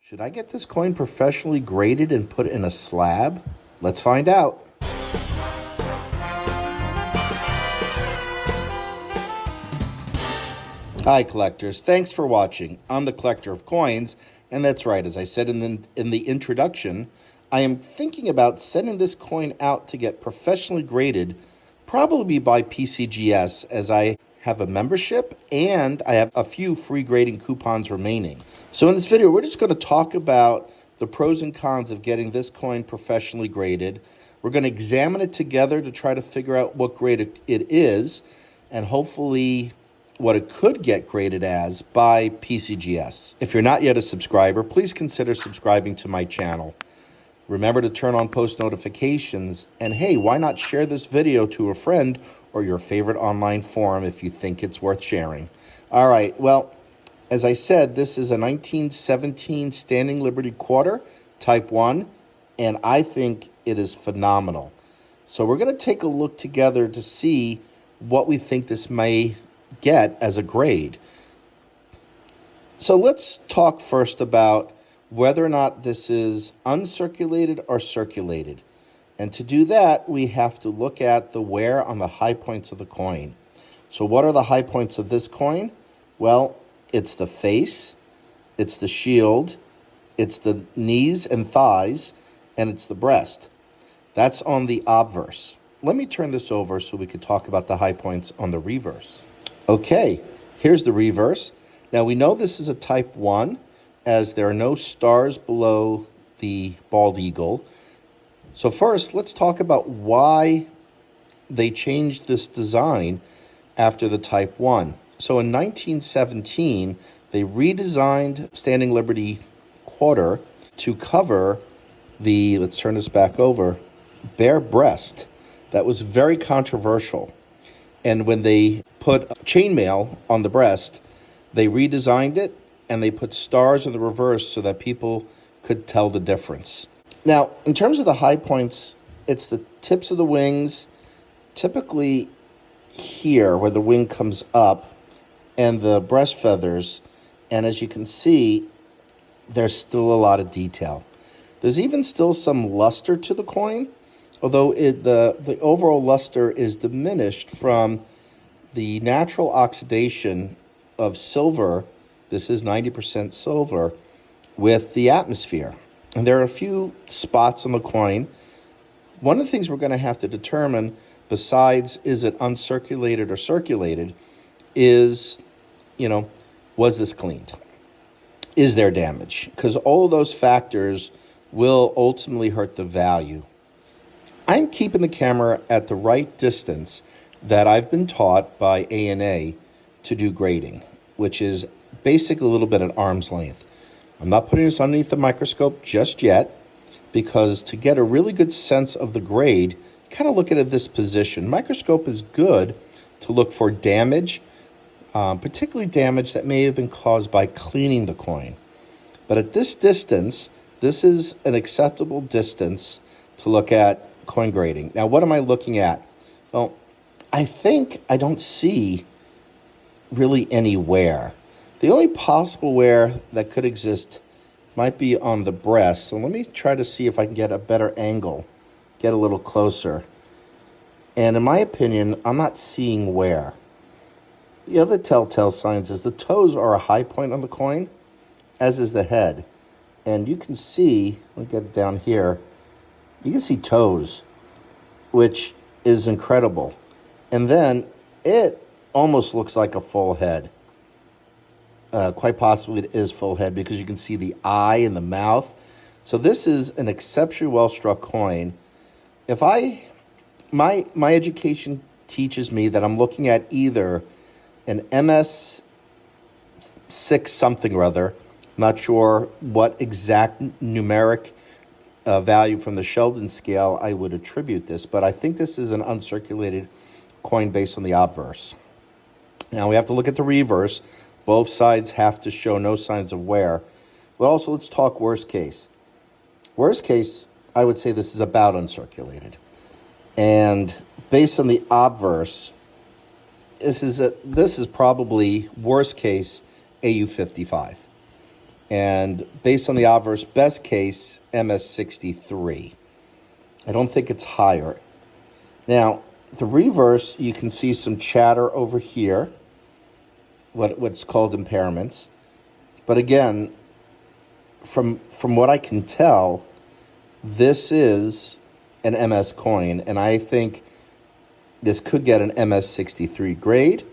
Should I get this coin professionally graded and put in a slab? Let's find out. Hi collectors, thanks for watching. I'm the collector of coins, and that's right, as I said in the introduction, I am thinking about sending this coin out to get professionally graded, probably by PCGS, as I have a membership and I have a few free grading coupons remaining. So in this video, we're just going to talk about the pros and cons of getting this coin professionally graded. We're going to examine it together to try to figure out what grade it is, and hopefully what it could get graded as by PCGS. If you're not yet a subscriber, please consider subscribing to my channel. Remember to turn on post notifications, and hey, why not share this video to a friend or your favorite online forum if you think it's worth sharing. All right, well, as I said, this is a 1917 Standing Liberty Quarter, Type 1, and I think it is phenomenal. So we're going to take a look together to see what we think this may get as a grade. So let's talk first about whether or not this is uncirculated or circulated. And to do that, we have to look at the wear on the high points of the coin. So what are the high points of this coin? Well, it's the face, it's the shield, it's the knees and thighs, and it's the breast. That's on the obverse. Let me turn this over so we could talk about the high points on the reverse. Okay, here's the reverse. Now we know this is a Type 1, as there are no stars below the bald eagle. So first, let's talk about why they changed this design after the Type 1. So in 1917, they redesigned Standing Liberty Quarter to cover the, let's turn this back over, bare breast. That was very controversial. And when they put chainmail on the breast, they redesigned it and they put stars in the reverse so that people could tell the difference. Now, in terms of the high points, it's the tips of the wings, typically here where the wing comes up, and the breast feathers. And as you can see, there's still a lot of detail. There's even still some luster to the coin, although the overall luster is diminished from the natural oxidation of silver. This is 90% silver with the atmosphere. And there are a few spots on the coin. One of the things we're going to have to determine, besides is it uncirculated or circulated, is, was this cleaned? Is there damage? Because all of those factors will ultimately hurt the value. I'm keeping the camera at the right distance that I've been taught by ANA to do grading, which is basically a little bit at arm's length. I'm not putting this underneath the microscope just yet, because to get a really good sense of the grade, kind of look at it this position. Microscope is good to look for damage, particularly damage that may have been caused by cleaning the coin. But at this distance, this is an acceptable distance to look at coin grading. Now, what am I looking at? Well, I think I don't see really any wear. The only possible wear that could exist might be on the breast. So let me try to see if I can get a better angle, get a little closer. And in my opinion, I'm not seeing wear. The other telltale signs is the toes are a high point on the coin, as is the head. And you can see, let me get it down here, you can see toes, which is incredible. And then it almost looks like a full head. Quite possibly it is full head because you can see the eye and the mouth. So this is an exceptionally well-struck coin. If my education teaches me that I'm looking at either an MS 6 something or other, not sure what exact numeric value from the Sheldon scale I would attribute this, but I think this is an uncirculated coin based on the obverse. Now we have to look at the reverse. Both sides have to show no signs of wear. But also, let's talk worst case. Worst case, I would say this is about uncirculated. And based on the obverse, this is probably worst case AU55. And based on the obverse, best case, MS63. I don't think it's higher. Now, the reverse, you can see some chatter over here, what's called impairments. But again, from what I can tell, this is an MS coin, and I think this could get an MS63 grade,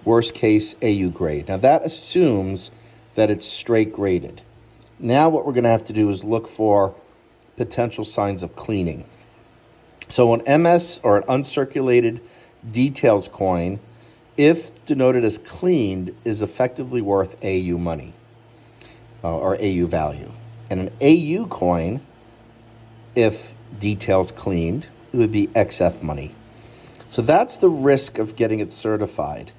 worst case AU grade. Now that assumes that it's straight graded. Now what we're going to have to do is look for potential signs of cleaning. So an MS, or an uncirculated details coin, if denoted as cleaned, is effectively worth AU money, or AU value. And an AU coin, if details cleaned, it would be XF money. So that's the risk of getting it certified.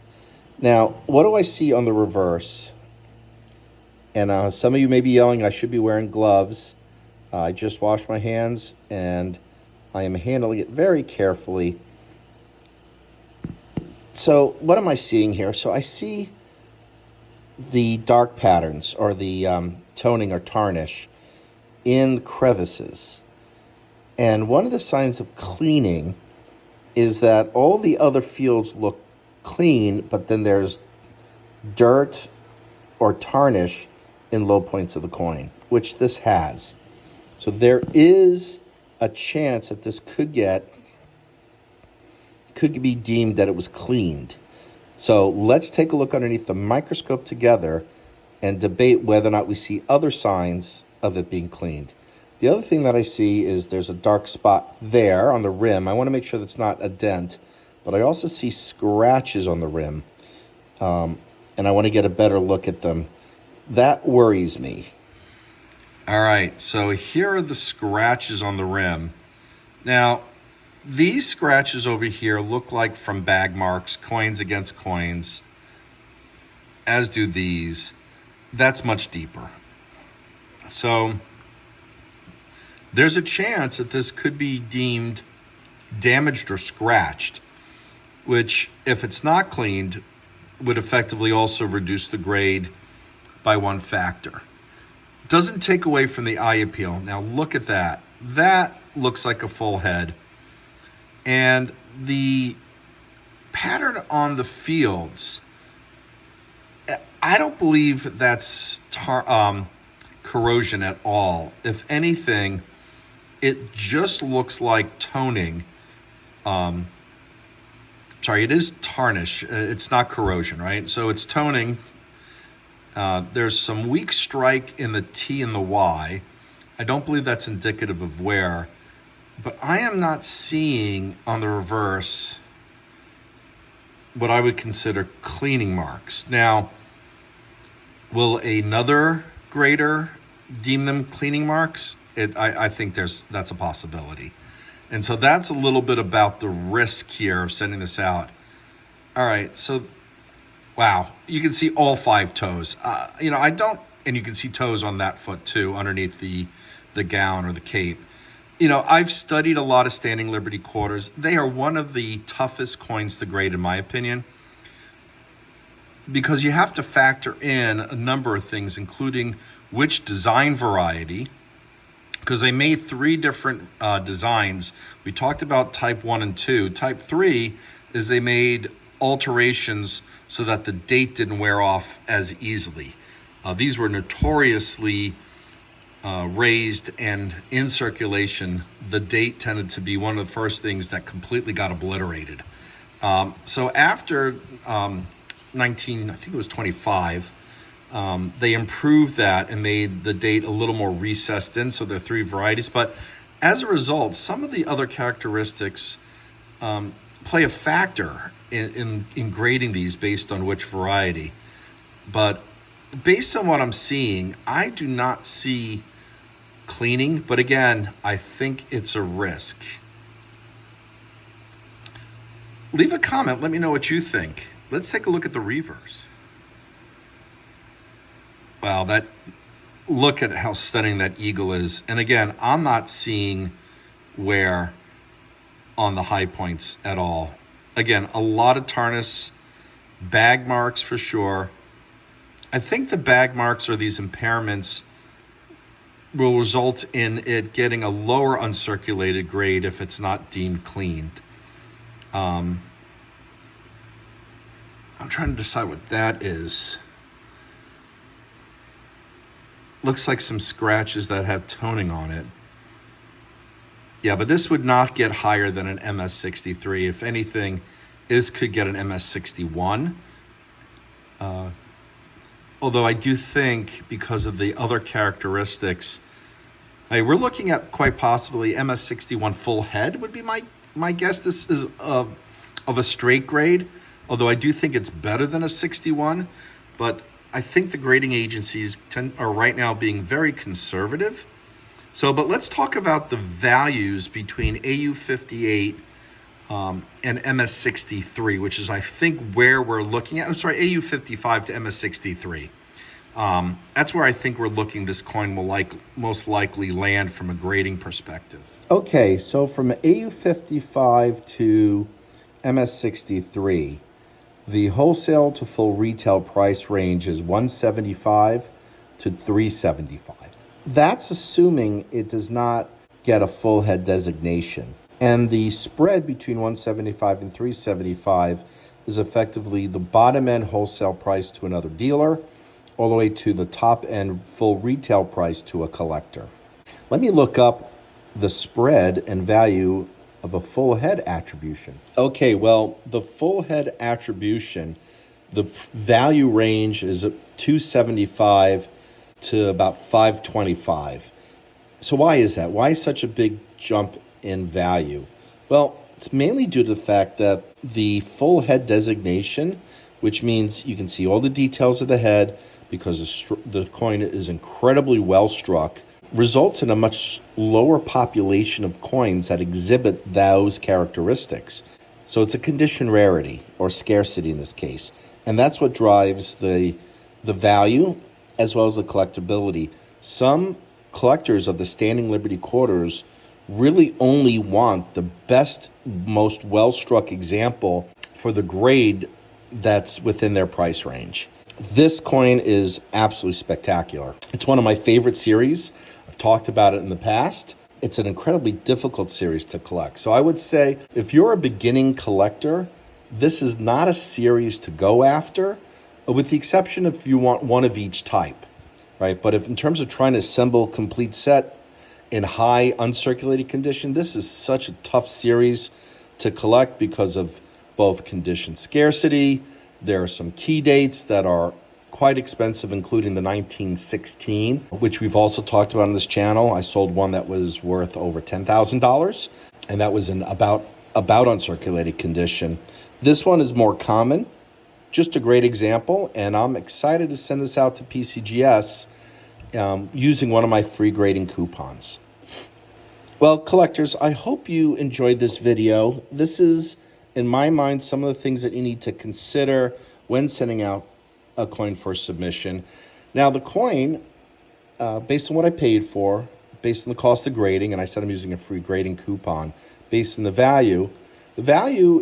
Now, what do I see on the reverse? And some of you may be yelling, I should be wearing gloves. I just washed my hands, and I am handling it very carefully. So what am I seeing here? So I see the dark patterns, or the toning or tarnish in crevices. And one of the signs of cleaning is that all the other fields look clean, but then there's dirt or tarnish in low points of the coin, which this has. So there is a chance that this could be deemed that it was cleaned. So let's take a look underneath the microscope together and debate whether or not we see other signs of it being cleaned. The other thing that I see is there's a dark spot there on the rim. I want to make sure that's not a dent, but I also see scratches on the rim, and I want to get a better look at them. That worries me. All right, so here are the scratches on the rim. Now, these scratches over here look like from bag marks, coins against coins, as do these. That's much deeper. So there's a chance that this could be deemed damaged or scratched, which, if it's not cleaned, would effectively also reduce the grade by one factor. Doesn't take away from the eye appeal. Now look at that. That looks like a full head. And the pattern on the fields, I don't believe that's corrosion at all. If anything, it just looks like toning. It is tarnish. It's not corrosion, right? So it's toning. There's some weak strike in the T and the Y. I don't believe that's indicative of wear, but I am not seeing on the reverse what I would consider cleaning marks. Now, will another grader deem them cleaning marks? I think that's a possibility. And so that's a little bit about the risk here of sending this out. All right, so wow, you can see all 5 toes. And you can see toes on that foot too, underneath the gown or the cape. I've studied a lot of standing Liberty quarters. They are one of the toughest coins to grade, in my opinion, because you have to factor in a number of things, including which design variety, because they made 3 different designs. We talked about type 1 and 2. Type 3 is they made alterations so that the date didn't wear off as easily. These were notoriously raised, and in circulation, the date tended to be one of the first things that completely got obliterated. So after 1925, they improved that and made the date a little more recessed in, so there are 3 varieties. But as a result, some of the other characteristics play a factor in grading these based on which variety. But based on what I'm seeing, I do not see cleaning, but again, I think it's a risk. Leave a comment, let me know what you think. Let's take a look at the reverse. Wow, look at how stunning that eagle is. And again, I'm not seeing wear on the high points at all. Again, a lot of tarnish, bag marks for sure. I think the bag marks or these impairments will result in it getting a lower uncirculated grade if it's not deemed cleaned. I'm trying to decide what that is. Looks like some scratches that have toning on it. Yeah, but this would not get higher than an MS63. If anything, this could get an MS61. Although I do think because of the other characteristics, we're looking at quite possibly MS61 full head would be my guess. This is of a straight grade, although I do think it's better than a 61. But I think the grading agencies are right now being very conservative. But let's talk about the values between AU58 and MS63, which is, I think, where we're looking at. I'm sorry, AU55 to MS63. That's where I think we're looking this coin will most likely land from a grading perspective. Okay, so from AU55 to MS63, the wholesale to full retail price range is $175 to $375. That's assuming it does not get a full head designation. And the spread between 175 and 375 is effectively the bottom end wholesale price to another dealer, all the way to the top end full retail price to a collector. Let me look up the spread and value of a full head attribution. Okay, well, the full head attribution, the value range is 275 to about 525. So why is that? Why such a big jump in value? Well, it's mainly due to the fact that the full head designation, which means you can see all the details of the head because the coin is incredibly well struck, results in a much lower population of coins that exhibit those characteristics. So it's a condition rarity or scarcity in this case. And that's what drives the value as well as the collectability. Some collectors of the Standing Liberty Quarters really only want the best, most well-struck example for the grade that's within their price range. This coin is absolutely spectacular. It's one of my favorite series. I've talked about it in the past. It's an incredibly difficult series to collect. So I would say if you're a beginning collector, this is not a series to go after, with the exception if you want one of each type, right? But if in terms of trying to assemble a complete set in high uncirculated condition, this is such a tough series to collect because of both condition scarcity. There are some key dates that are quite expensive, including the 1916, which we've also talked about on this channel. I sold one that was worth over $10,000, and that was in about uncirculated condition. This one is more common. Just a great example, and I'm excited to send this out to PCGS using one of my free grading coupons. Well, collectors, I hope you enjoyed this video. This is, in my mind, some of the things that you need to consider when sending out a coin for submission. Now, the coin, based on what I paid for, based on the cost of grading, and I said I'm using a free grading coupon, based on the value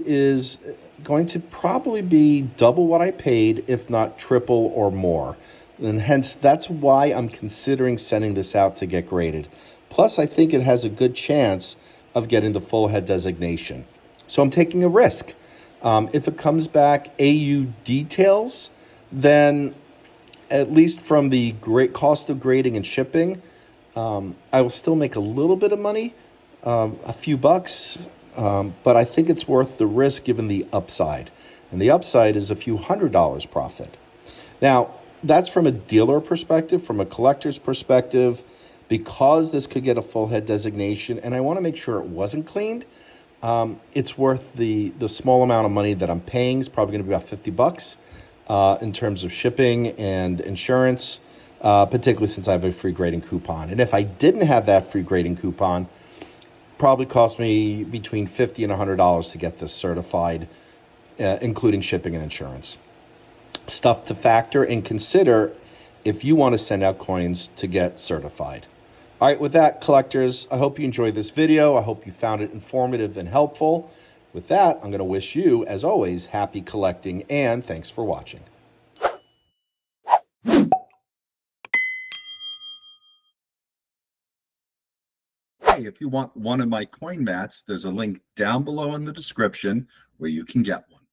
is going to probably be double what I paid, if not triple or more. And hence, that's why I'm considering sending this out to get graded. Plus, I think it has a good chance of getting the full head designation. So I'm taking a risk. If it comes back AU details, then at least from the great cost of grading and shipping, I will still make a little bit of money, a few bucks, but I think it's worth the risk given the upside. And the upside is a few $100 profit. Now, that's from a dealer perspective. From a collector's perspective, because this could get a full head designation, and I want to make sure it wasn't cleaned, it's worth the small amount of money that I'm paying. Is probably going to be about 50 bucks in terms of shipping and insurance, particularly since I have a free grading coupon. And if I didn't have that free grading coupon, probably cost me between $50 and $100 to get this certified, including shipping and insurance. Stuff to factor and consider if you want to send out coins to get certified. All right, with that, collectors, I hope you enjoyed this video. I hope you found it informative and helpful. With that, I'm going to wish you, as always, happy collecting, and thanks for watching. hey, if you want one of my coin mats, there's a link down below in the description where you can get one.